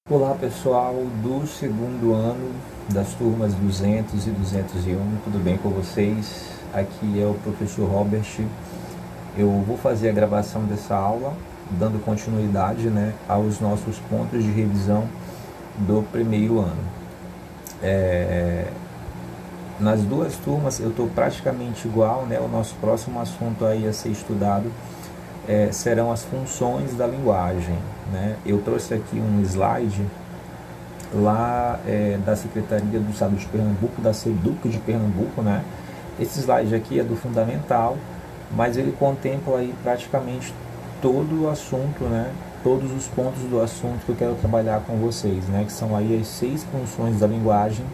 Olá pessoal do segundo ano das turmas 200 e 201, tudo bem com vocês? Aqui é o professor Robert. Eu vou fazer a gravação dessa aula, dando continuidade, aos nossos pontos de revisão do primeiro ano. Nas duas turmas eu estou praticamente igual, o nosso próximo assunto aí a ser estudado serão as funções da linguagem. Eu trouxe aqui um slide lá da Secretaria do Estado de Pernambuco, da SEDUC de Pernambuco, Esse slide aqui é do fundamental, mas ele contempla aí praticamente todo o assunto, todos os pontos do assunto que eu quero trabalhar com vocês, que são aí as 6 funções da linguagem,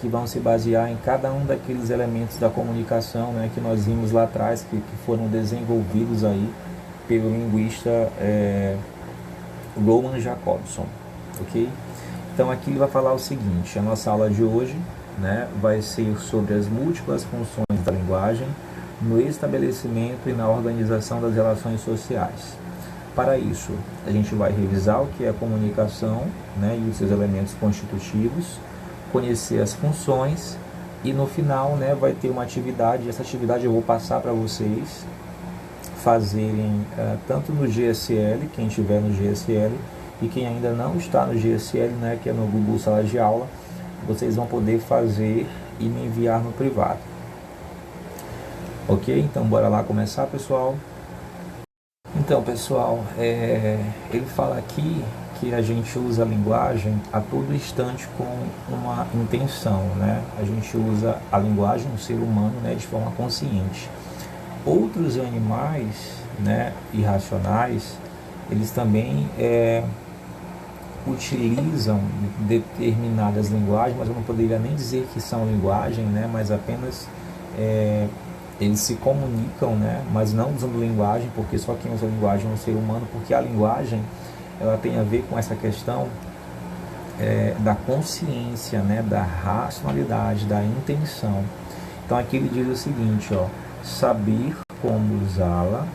que vão se basear em cada um daqueles elementos da comunicação, que nós vimos lá atrás, que foram desenvolvidos aí pelo linguista Roman Jakobson, ok? Então aqui ele vai falar o seguinte: a nossa aula de hoje vai ser sobre as múltiplas funções da linguagem no estabelecimento e na organização das relações sociais. Para isso, a gente vai revisar o que é a comunicação e os seus elementos constitutivos, conhecer as funções e no final vai ter uma atividade. Essa atividade eu vou passar para vocês fazerem tanto no GSL, quem estiver no GSL, e quem ainda não está no GSL, que é no Google Sala de Aula, vocês vão poder fazer e me enviar no privado. Ok? Então bora lá começar, pessoal. Então, pessoal, ele fala aqui que a gente usa a linguagem a todo instante com uma intenção, A gente usa a linguagem, o ser humano, de forma consciente. Outros animais, irracionais, eles também utilizam determinadas linguagens, mas eu não poderia nem dizer que são linguagem, mas apenas eles se comunicam, mas não usando linguagem, porque só quem usa linguagem é o ser humano, porque a linguagem ela tem a ver com essa questão da consciência, da racionalidade, da intenção. Então aqui ele diz o seguinte, saber como usá-la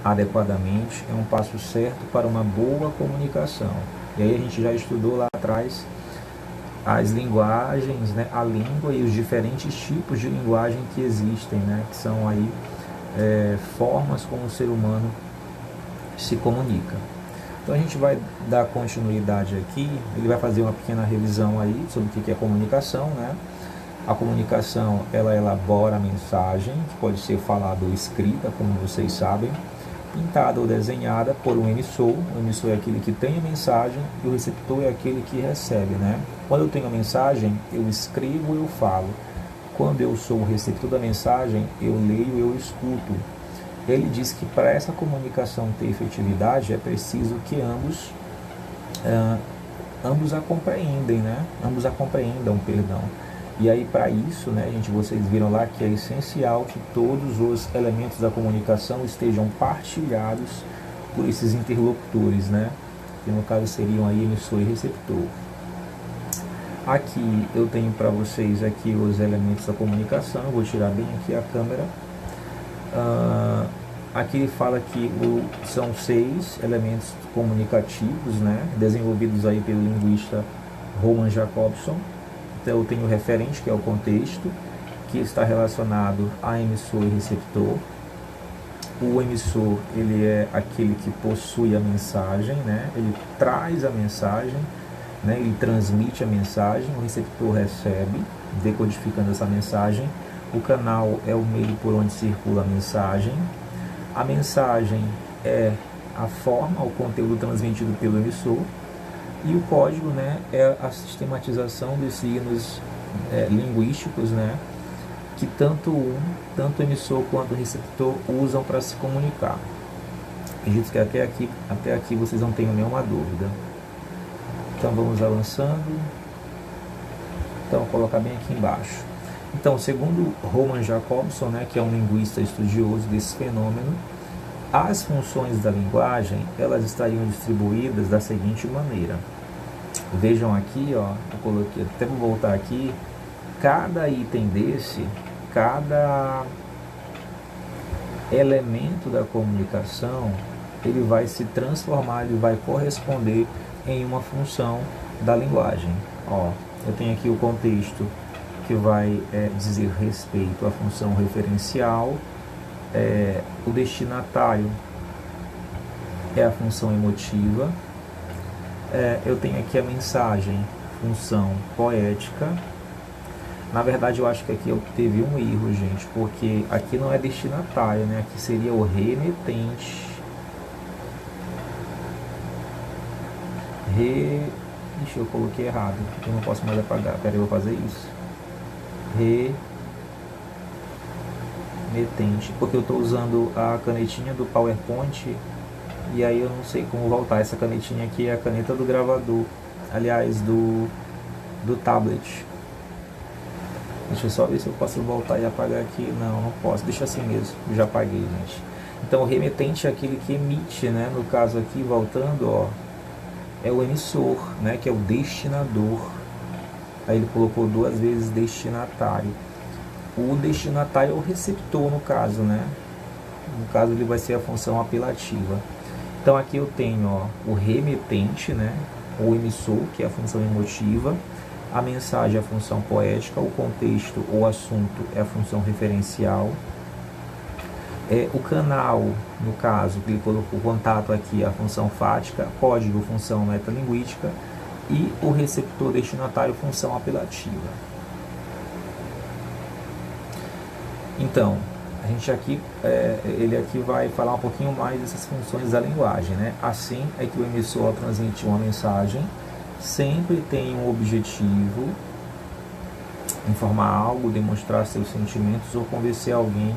adequadamente é um passo certo para uma boa comunicação. E aí a gente já estudou lá atrás as linguagens, a língua e os diferentes tipos de linguagem que existem, que são aí formas como o ser humano se comunica. Então a gente vai dar continuidade aqui, ele vai fazer uma pequena revisão aí sobre o que é comunicação, A comunicação, ela elabora a mensagem, que pode ser falada ou escrita, como vocês sabem, pintada ou desenhada por um emissor. O emissor é aquele que tem a mensagem e o receptor é aquele que recebe, Quando eu tenho a mensagem, eu escrevo, eu falo. Quando eu sou o receptor da mensagem, eu leio, eu escuto. Ele diz que para essa comunicação ter efetividade é preciso que ambos a compreendem, Ambos a compreendam, perdão. E aí para isso, vocês viram lá que é essencial que todos os elementos da comunicação estejam partilhados por esses interlocutores, que no caso seriam aí emissor e receptor. Aqui eu tenho para vocês aqui os elementos da comunicação, eu vou tirar bem aqui a câmera. Aqui ele fala que são 6 elementos comunicativos, desenvolvidos aí pelo linguista Roman Jakobson. Então eu tenho o referente, que é o contexto, que está relacionado a emissor e receptor. O emissor, ele é aquele que possui a mensagem, Ele traz a mensagem, Ele transmite a mensagem, o receptor recebe, decodificando essa mensagem. O canal é o meio por onde circula a mensagem. A mensagem é a forma, o conteúdo transmitido pelo emissor. E o código, é a sistematização dos signos linguísticos, que tanto o emissor quanto o receptor usam para se comunicar. Acredito que até aqui vocês não tenham nenhuma dúvida. Então vamos avançando. Então vou colocar bem aqui embaixo. Então, segundo Roman Jakobson, que é um linguista estudioso desse fenômeno, as funções da linguagem, elas estariam distribuídas da seguinte maneira. Vejam aqui, eu coloquei, até vou voltar aqui, cada item desse, cada elemento da comunicação, ele vai se transformar, ele vai corresponder em uma função da linguagem. Ó, eu tenho aqui o contexto que vai dizer respeito à função referencial, o destinatário é a função emotiva, eu tenho aqui a mensagem, função poética. Na verdade, eu acho que aqui eu teve um erro, gente, porque aqui não é destinatário, né? Aqui seria o remetente. Ixi, eu coloquei errado, eu não posso mais apagar. Pera, eu vou fazer isso. Remetente, porque eu estou usando a canetinha do PowerPoint e aí eu não sei como voltar. Essa canetinha aqui é a caneta do gravador, aliás, do tablet. Deixa eu só ver se eu posso voltar e apagar aqui. Não posso, deixa assim mesmo, já apaguei, gente. Então o remetente é aquele que emite, né? No caso aqui, voltando, ó, é o emissor, né? Que é o destinador. Aí ele colocou duas vezes destinatário. O destinatário é o receptor, no caso, né? No caso ele vai ser a função apelativa. Então aqui eu tenho, ó, o remetente, né? O emissor, que é a função emotiva. A mensagem é a função poética, o contexto ou assunto é a função referencial. O canal, no caso, que ele colocou o contato aqui, é a função fática, código, função metalinguística, e o receptor destinatário, função apelativa. Então, a gente aqui, ele aqui vai falar um pouquinho mais dessas funções da linguagem, né? Assim é que o emissor, ao transmitir uma mensagem, sempre tem um objetivo: informar algo, demonstrar seus sentimentos ou convencer alguém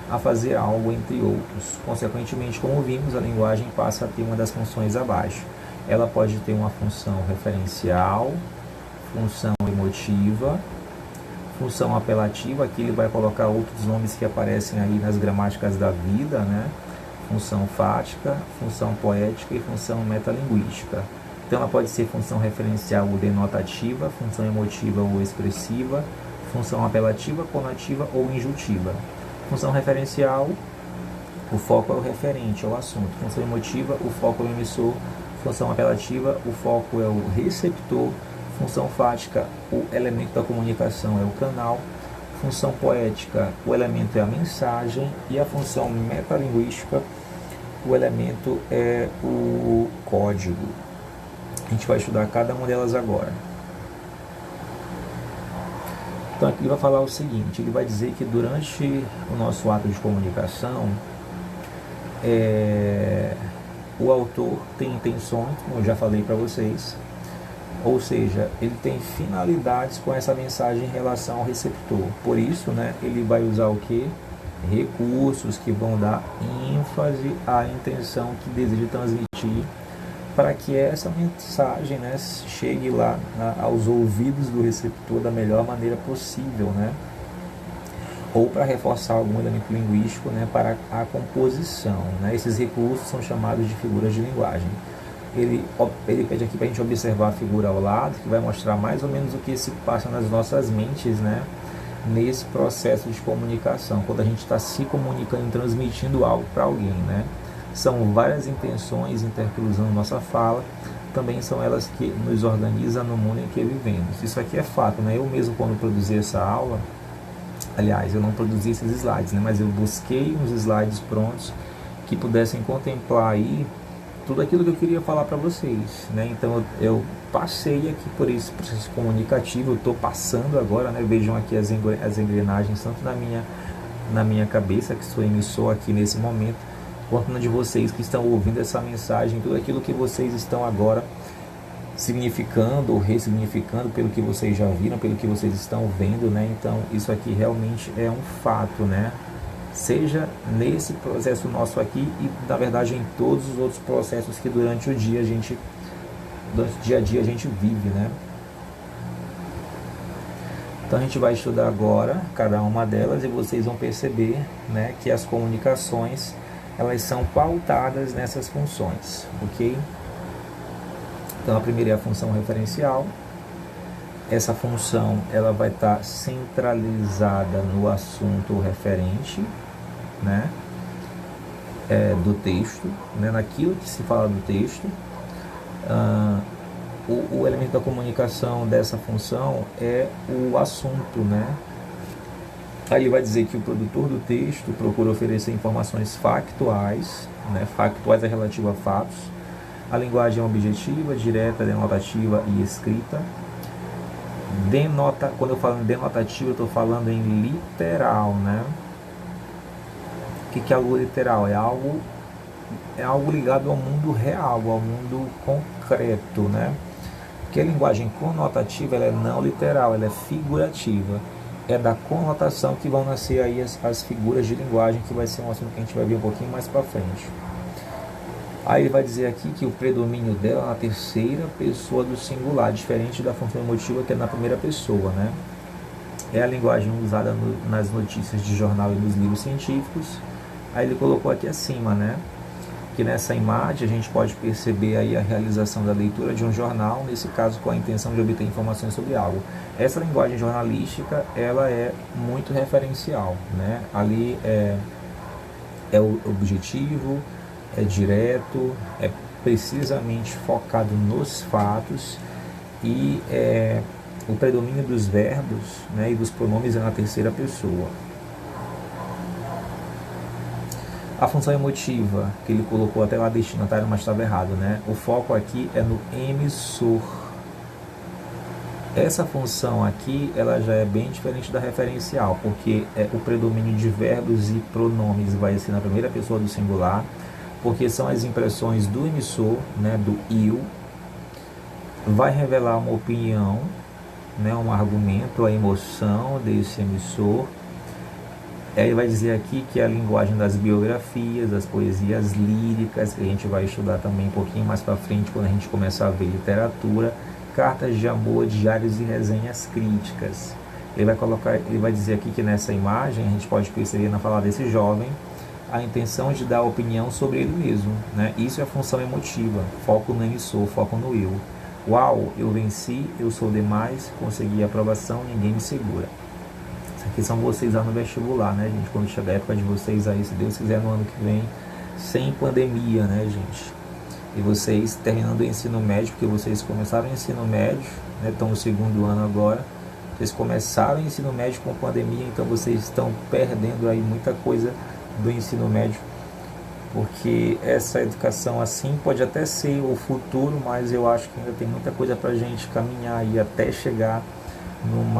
a fazer algo, entre outros. Consequentemente, como vimos, a linguagem passa a ter uma das funções abaixo. Ela pode ter uma função referencial, função emotiva, função apelativa. Aqui ele vai colocar outros nomes que aparecem aí nas gramáticas da vida, né? Função fática, função poética e função metalinguística. Então ela pode ser função referencial ou denotativa, função emotiva ou expressiva, função apelativa, conativa ou injuntiva. Função referencial, o foco é o referente, é o assunto. Função emotiva, o foco é o emissor. Função apelativa, o foco é o receptor. Função fática, o elemento da comunicação é o canal. Função poética, o elemento é a mensagem. E a função metalinguística, o elemento é o código. A gente vai estudar cada uma delas agora. Então aqui ele vai falar o seguinte: ele vai dizer que durante o nosso ato de comunicação, o autor tem intenções, como eu já falei para vocês, ou seja, ele tem finalidades com essa mensagem em relação ao receptor. Por isso, né, ele vai usar o que? Recursos que vão dar ênfase à intenção que deseja transmitir, para que essa mensagem, né, chegue lá aos ouvidos do receptor da melhor maneira possível, né? Ou para reforçar algum elemento linguístico, né, para a composição, né? Esses recursos são chamados de figuras de linguagem. Ele pede aqui para a gente observar a figura ao lado, que vai mostrar mais ou menos o que se passa nas nossas mentes, né, nesse processo de comunicação, quando a gente está se comunicando, transmitindo algo para alguém, né? São várias intenções intercruzando nossa fala, também são elas que nos organizam no mundo em que vivemos. Isso aqui é fato, né? Eu mesmo, quando produzi essa aula, aliás, eu não produzi esses slides, né? Mas eu busquei uns slides prontos que pudessem contemplar aí tudo aquilo que eu queria falar para vocês, né? Então eu passei aqui por esse processo comunicativo, eu estou passando agora, né? Vejam aqui as engrenagens, tanto na minha cabeça, que sou emissor aqui nesse momento, quanto na de vocês que estão ouvindo essa mensagem, tudo aquilo que vocês estão agora significando ou ressignificando pelo que vocês já viram, pelo que vocês estão vendo, né? Então isso aqui realmente é um fato, né? Seja nesse processo nosso aqui e, na verdade, em todos os outros processos que durante o dia a dia a gente vive, né? Então a gente vai estudar agora cada uma delas e vocês vão perceber, né, que as comunicações, elas são pautadas nessas funções, ok? Então a primeira é a função referencial. Essa função ela vai estar centralizada no assunto referente, né, do texto, né, naquilo que se fala do texto. O elemento da comunicação dessa função é o assunto, né? Aí ele vai dizer que o produtor do texto procura oferecer informações factuais, né? Factuais é relativo a fatos. A linguagem é objetiva, direta, denotativa e escrita. Quando eu falo em denotativo, eu estou falando em literal, né? O que é algo literal? É algo ligado ao mundo real, ao mundo concreto, né? Porque a linguagem conotativa ela é não literal, ela é figurativa. É da conotação que vão nascer aí as figuras de linguagem, que vai ser um assunto que a gente vai ver um pouquinho mais para frente. Aí ele vai dizer aqui que o predomínio dela é na terceira pessoa do singular, diferente da função emotiva que é na primeira pessoa, né? É a linguagem usada nas notícias de jornal e nos livros científicos. Aí ele colocou aqui acima, né? Que nessa imagem a gente pode perceber aí a realização da leitura de um jornal, nesse caso com a intenção de obter informações sobre algo. Essa linguagem jornalística, ela é muito referencial, né? Ali é o objetivo, é direto, é precisamente focado nos fatos e o predomínio dos verbos, né, e dos pronomes é na terceira pessoa. A função emotiva, que ele colocou até lá destinatário, mas estava errado, né? O foco aqui é no emissor. Essa função aqui, ela já é bem diferente da referencial, porque o predomínio de verbos e pronomes vai ser na primeira pessoa do singular, porque são as impressões do emissor, né, do eu, vai revelar uma opinião, né, um argumento, a emoção desse emissor. Aí vai dizer aqui que é a linguagem das biografias, das poesias líricas, que a gente vai estudar também um pouquinho mais para frente, quando a gente começar a ver literatura, cartas de amor, diários e resenhas críticas. Ele vai dizer aqui que nessa imagem a gente pode perceber na fala desse jovem a intenção de dar opinião sobre ele mesmo, né? Isso é a função emotiva, foco no emissor, foco no eu. Uau, eu venci, eu sou demais, consegui a aprovação, ninguém me segura. Isso aqui são vocês lá no vestibular, né, gente? Quando chegar a época de vocês aí, se Deus quiser, no ano que vem, sem pandemia, né, gente? E vocês terminando o ensino médio, porque vocês começaram o ensino médio, né, estão no segundo ano agora, vocês começaram o ensino médio com pandemia, então vocês estão perdendo aí muita coisa do ensino médio, porque essa educação assim pode até ser o futuro, mas eu acho que ainda tem muita coisa para a gente caminhar e até chegar num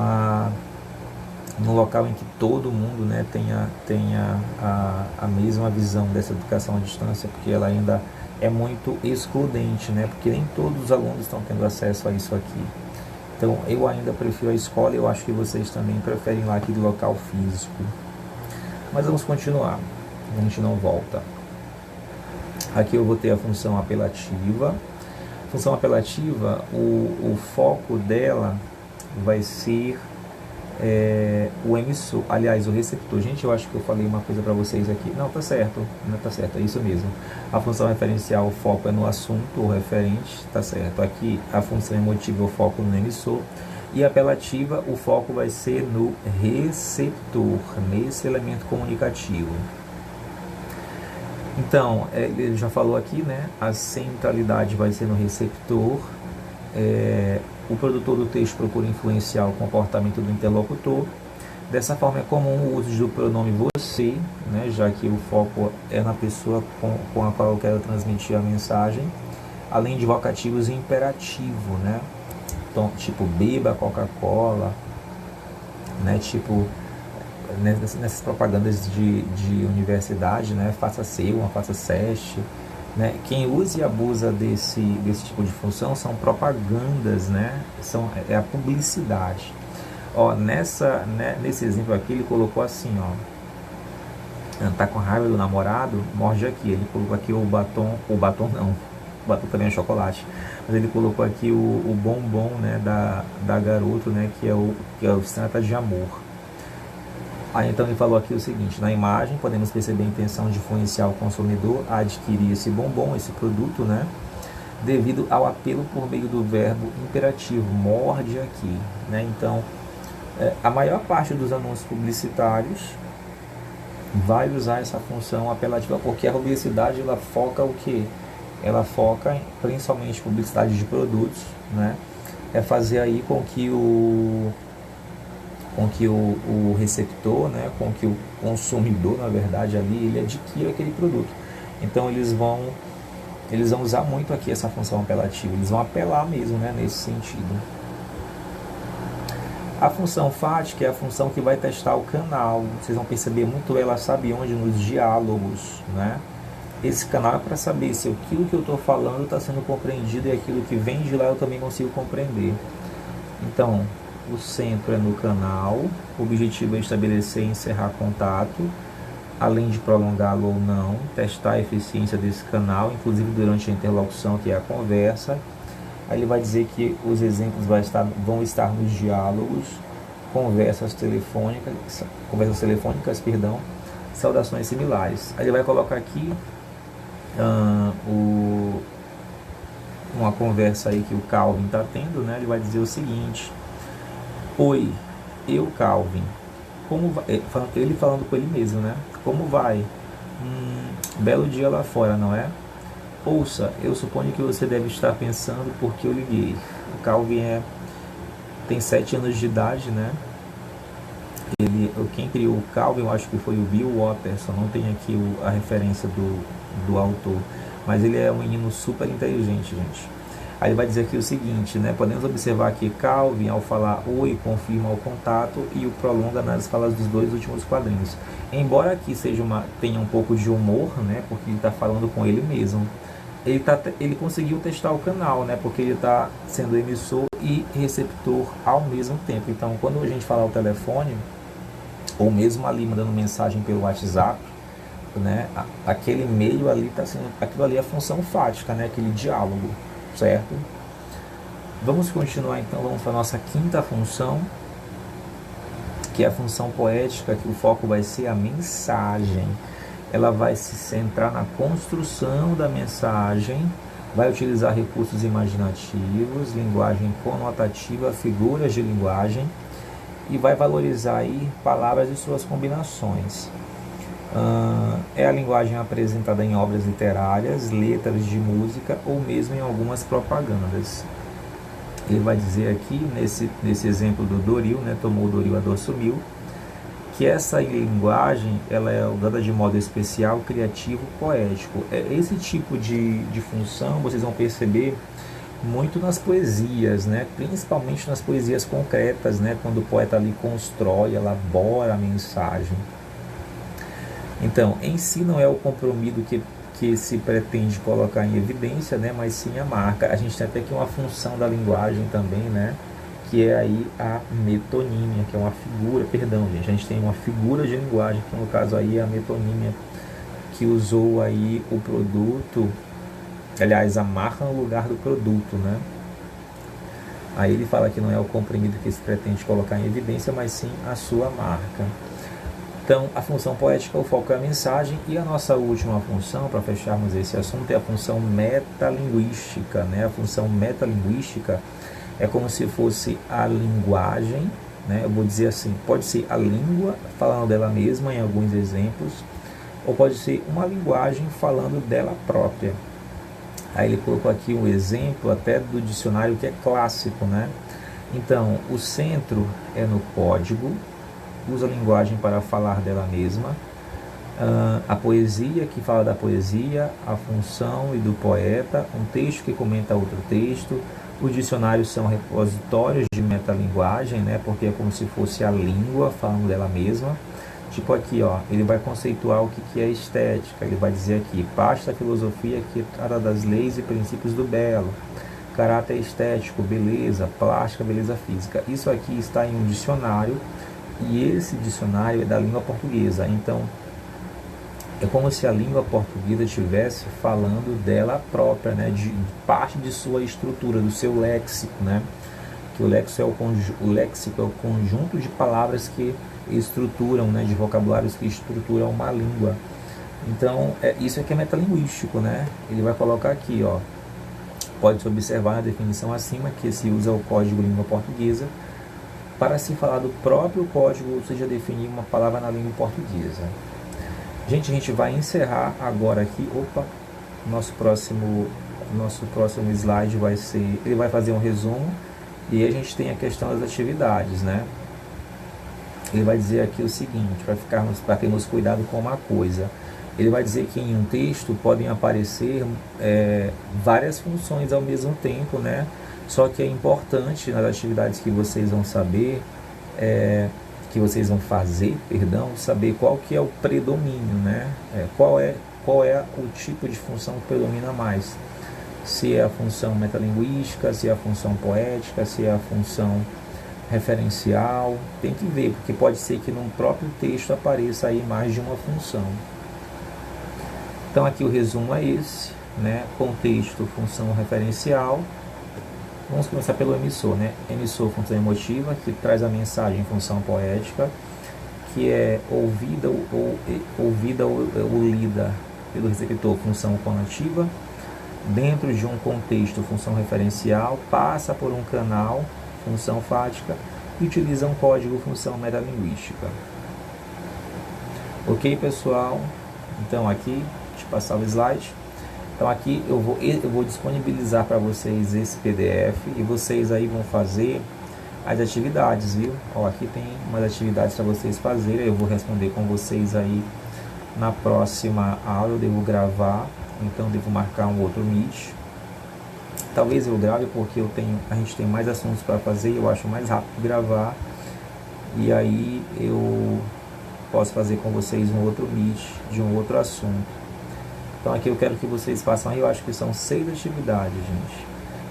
local em que todo mundo, né, tenha a mesma visão dessa educação à distância, porque ela ainda é muito excludente, né, porque nem todos os alunos estão tendo acesso a isso aqui. Então eu ainda prefiro a escola, eu acho que vocês também preferem lá aquele local físico. Mas vamos continuar, a gente não volta. Aqui eu vou ter a função apelativa. A função apelativa, o foco dela vai ser o emissor, aliás, o receptor. Gente, eu acho que eu falei uma coisa para vocês aqui. Não, tá certo, não tá certo, é isso mesmo. A função referencial, o foco é no assunto ou referente, tá certo. Aqui a função emotiva, o foco no emissor. E apelativa, o foco vai ser no receptor, nesse elemento comunicativo. Então, ele já falou aqui, né? A centralidade vai ser no receptor. O produtor do texto procura influenciar o comportamento do interlocutor. Dessa forma, é comum o uso do pronome você, né? Já que o foco é na pessoa com a qual eu quero transmitir a mensagem, além de vocativos e imperativo, né? Então, tipo, beba Coca-Cola, né? Tipo, nessas propagandas de universidade, né? Faça C1, faça SEST, né? Quem usa e abusa desse tipo de função são propagandas, né? É a publicidade. Ó, nesse exemplo aqui ele colocou assim, ó, tá com raiva do namorado, morde aqui. Ele colocou aqui o batom não, o batom também é chocolate, mas ele colocou aqui o bombom, né, da garoto, né, que é o Santa de amor. Aí então ele falou aqui o seguinte: na imagem podemos perceber a intenção de influenciar o consumidor a adquirir esse bombom, esse produto, né, devido ao apelo por meio do verbo imperativo, morde aqui, né? Então a maior parte dos anúncios publicitários vai usar essa função apelativa, porque a publicidade ela foca o quê? ela foca principalmente em publicidade de produtos, né? É fazer aí com que o receptor, né, com que o consumidor, na verdade, ali, ele adquira aquele produto. Então eles vão usar muito aqui essa função apelativa, eles vão apelar mesmo, né, nesse sentido. A função fática é a função que vai testar o canal. Vocês vão perceber muito ela, sabe onde? Nos diálogos, né? Esse canal é para saber se aquilo que eu estou falando está sendo compreendido e aquilo que vem de lá eu também consigo compreender. Então, o centro é no canal, o objetivo é estabelecer e encerrar contato, além de prolongá-lo ou não, testar a eficiência desse canal, inclusive durante a interlocução, que é a conversa. Aí ele vai dizer que os exemplos vão estar nos diálogos, conversas telefônicas, saudações similares. Aí ele vai colocar aqui uma conversa aí que o Calvin está tendo, né? Ele vai dizer o seguinte: oi, eu Calvin, como vai? Ele falando com ele mesmo, né? Como vai? Belo dia lá fora, não é? Ouça, eu suponho que você deve estar pensando por que eu liguei. O Calvin tem 7 anos de idade, né? Quem criou o Calvin, eu acho que foi o Bill Watterson, não tem aqui a referência do autor, mas ele é um menino super inteligente, gente. Aí ele vai dizer aqui o seguinte, né? Podemos observar que Calvin, ao falar oi, confirma o contato e o prolonga nas falas dos 2 últimos quadrinhos. Embora aqui tenha um pouco de humor, né? Porque ele está falando com ele mesmo. Ele conseguiu testar o canal, né? Porque ele está sendo emissor e receptor ao mesmo tempo. Então, quando a gente falar o telefone, ou mesmo ali mandando mensagem pelo WhatsApp, né? Aquele meio ali aquilo ali é a função fática, né? Aquele diálogo, certo? Vamos continuar então, vamos para a nossa quinta função, que é a função poética, que o foco vai ser a mensagem. Ela vai se centrar na construção da mensagem, vai utilizar recursos imaginativos, linguagem conotativa, figuras de linguagem, e vai valorizar aí palavras e suas combinações. É a linguagem apresentada em obras literárias, letras de música ou mesmo em algumas propagandas. Ele vai dizer aqui, nesse exemplo do Doril, né, tomou o Doril, a dor sumiu, que essa linguagem ela é usada de modo especial, criativo, poético. Esse tipo de função vocês vão perceber muito nas poesias, né? Principalmente nas poesias concretas, né? Quando o poeta ali constrói, elabora a mensagem. Então, em si não é o comprimido que se pretende colocar em evidência, né? Mas sim a marca. A gente tem até aqui uma função da linguagem também, né? Que é aí a metonímia, que é uma figura, gente, a gente tem uma figura de linguagem, que no caso aí é a metonímia, que usou aí o produto, aliás, a marca no lugar do produto, né? Aí ele fala que não é o comprimido que se pretende colocar em evidência, mas sim a sua marca. Então, a função poética, o foco é a mensagem, e a nossa última função, para fecharmos esse assunto, é a função metalinguística, né? A função metalinguística é como se fosse a linguagem, né? Eu vou dizer assim, pode ser a língua falando dela mesma em alguns exemplos, ou pode ser uma linguagem falando dela própria. Aí ele colocou aqui um exemplo até do dicionário que é clássico, né? Então, o centro é no código, usa a linguagem para falar dela mesma. A poesia, que fala da poesia, a função e do poeta, um texto que comenta outro texto. Os dicionários são repositórios de metalinguagem, né? Porque é como se fosse a língua falando dela mesma. Tipo aqui, ó, ele vai conceituar o que é estética. Ele vai dizer aqui, parte da filosofia que trata das leis e princípios do belo, caráter estético, beleza, plástica, beleza física. Isso aqui está em um dicionário, e esse dicionário é da língua portuguesa. Então, é como se a língua portuguesa estivesse falando dela própria, né? De parte de sua estrutura, do seu léxico, né? Que o léxico é o conjunto de palavras que estruturam, né? De vocabulários que estruturam uma língua. Então, isso aqui é metalinguístico, né? Ele vai colocar aqui, ó. Pode-se observar na definição acima que se usa o código língua portuguesa para se falar do próprio código, ou seja, definir uma palavra na língua portuguesa. Gente, a gente vai encerrar agora aqui. Opa, nosso próximo slide vai ser, ele vai fazer um resumo, e aí a gente tem a questão das atividades, né? Ele vai dizer aqui o seguinte, para termos cuidado com uma coisa. Ele vai dizer que em um texto podem aparecer várias funções ao mesmo tempo, né? Só que é importante nas atividades que vocês vão saber, que vocês vão fazer, saber qual que é o predomínio, né? Qual é o tipo de função que predomina mais. Se é a função metalinguística, se é a função poética, se é a função referencial. Tem que ver, porque pode ser que no próprio texto apareça aí mais de uma função. Então aqui o resumo é esse, né? Contexto, função referencial. Vamos começar pelo emissor, né? Emissor, função emotiva, que traz a mensagem em função poética, que é ouvida ou lida pelo receptor, função conativa. Dentro de um contexto, função referencial, passa por um canal, função fática, e utiliza um código, função metalinguística. Ok, pessoal? Então aqui, deixa eu passar o slide. Então aqui eu vou disponibilizar para vocês esse PDF, e vocês aí vão fazer as atividades, viu? Ó, aqui tem umas atividades para vocês fazerem, eu vou responder com vocês aí na próxima aula. Eu devo gravar, então devo marcar um outro Meet. Talvez eu grave porque a gente tem mais assuntos para fazer, e eu acho mais rápido gravar, e aí eu posso fazer com vocês um outro Meet de um outro assunto. Então aqui eu quero que vocês façam aí, eu acho que são 6 atividades, gente.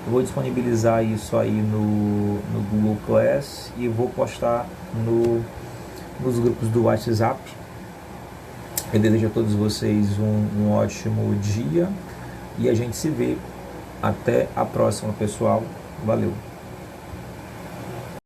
Eu vou disponibilizar isso aí no Google Class, e vou postar nos grupos do WhatsApp. Eu desejo a todos vocês um ótimo dia, e a gente se vê até a próxima, pessoal. Valeu!